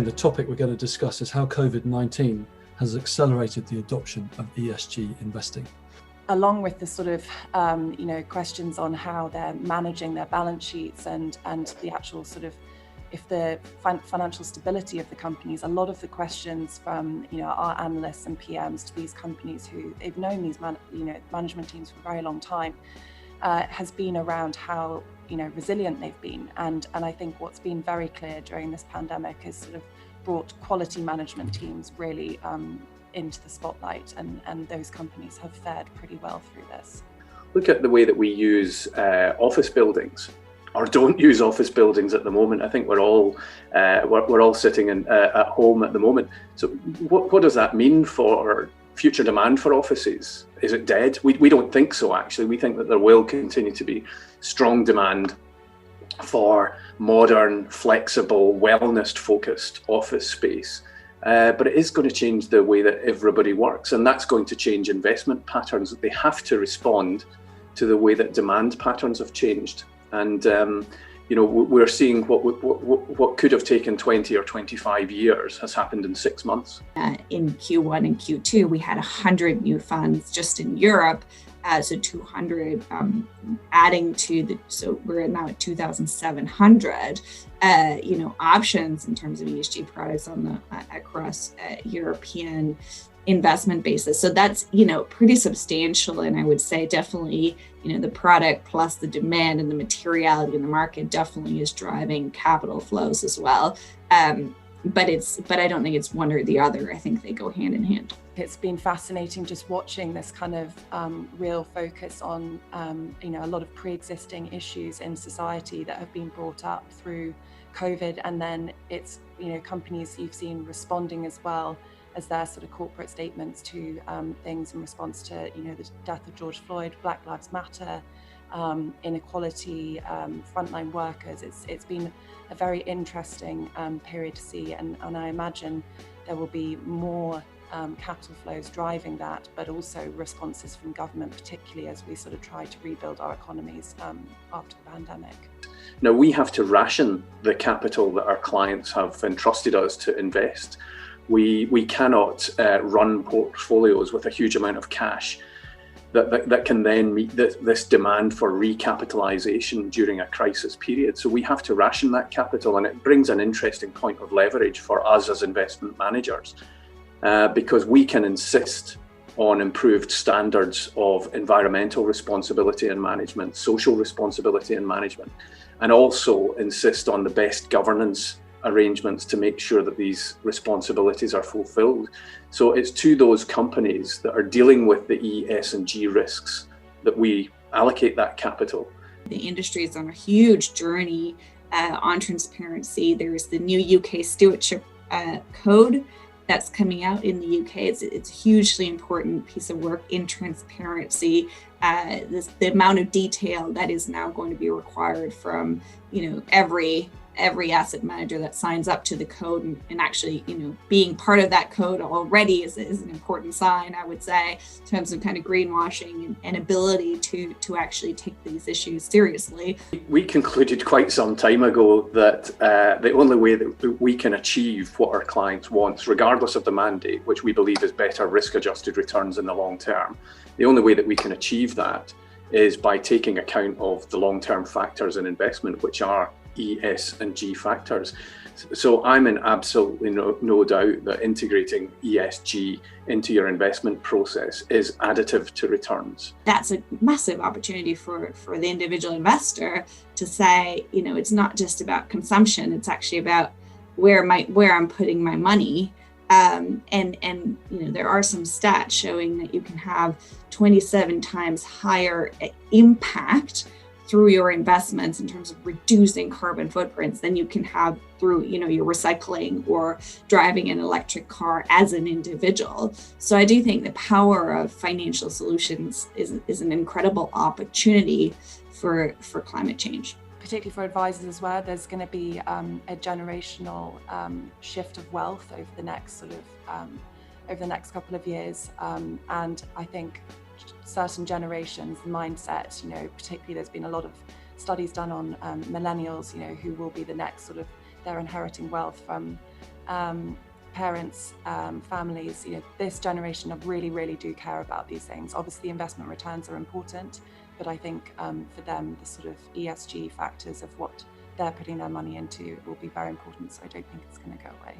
The topic we're going to discuss is how COVID-19 has accelerated the adoption of ESG investing. Along with the sort of, questions on how they're managing their balance sheets and the actual sort of, if the financial stability of the companies, a lot of the questions from, our analysts and PMs to these companies who they've known these management teams for a very long time, has been around how, resilient they've been. And I think what's been very clear during this pandemic is sort of brought quality management teams really into the spotlight, and those companies have fared pretty well through this. Look at the way that we use office buildings, or don't use office buildings at the moment. I think we're all sitting at home at the moment. So what does that mean for future demand for offices? Is it dead? We don't think so, actually. We think that there will continue to be strong demand for modern, flexible, wellness-focused office space. But it is going to change the way that everybody works, and that's going to change investment patterns. They have to respond to the way that demand patterns have changed. And we're seeing what could have taken 20 or 25 years has happened in 6 months. In Q1 and Q2, we had 100 new funds just in Europe. So 200 adding to so we're now at 2,700, options in terms of ESG products on across European investment basis. So that's, pretty substantial. And I would say definitely, the product plus the demand and the materiality in the market definitely is driving capital flows as well. But I don't think it's one or the other. I think they go hand in hand. It's been fascinating just watching this kind of real focus on, a lot of pre-existing issues in society that have been brought up through COVID. And then it's, companies you've seen responding as well as their sort of corporate statements to things in response to, the death of George Floyd, Black Lives Matter, inequality, frontline workers. It's been a very interesting period to see, and I imagine there will be more capital flows driving that, but also responses from government, particularly as we sort of try to rebuild our economies after the pandemic. Now, we have to ration the capital that our clients have entrusted us to invest. We cannot run portfolios with a huge amount of cash that can then meet this demand for recapitalization during a crisis period. So we have to ration that capital, and it brings an interesting point of leverage for us as investment managers, because we can insist on improved standards of environmental responsibility and management, social responsibility and management, and also insist on the best governance arrangements to make sure that these responsibilities are fulfilled. So it's to those companies that are dealing with the E, S, and G risks that we allocate that capital. The industry is on a huge journey on transparency. There's the new UK stewardship code that's coming out in the UK. It's a hugely important piece of work in transparency. The amount of detail that is now going to be required from every asset manager that signs up to the code, and actually, being part of that code already is an important sign, I would say, in terms of kind of greenwashing and ability to actually take these issues seriously. We concluded quite some time ago that the only way that we can achieve what our clients want, regardless of the mandate, which we believe is better risk-adjusted returns in the long term, the only way that we can achieve that is by taking account of the long-term factors in investment, which are E, S, and G factors. So I'm in absolutely no doubt that integrating ESG into your investment process is additive to returns. That's a massive opportunity for the individual investor to say, it's not just about consumption, it's actually about where I'm putting my money. And there are some stats showing that you can have 27 times higher impact through your investments in terms of reducing carbon footprints than you can have through, your recycling or driving an electric car as an individual. So I do think the power of financial solutions is an incredible opportunity for climate change. Particularly for advisors as well, there's going to be a generational shift of wealth over the next couple of years, and I think certain generations, the mindset, particularly there's been a lot of studies done on millennials, who will be the next they're inheriting wealth from parents, families, this generation really do care about these things. Obviously, investment returns are important, but I think for them, the sort of ESG factors of what they're putting their money into will be very important. So I don't think it's going to go away.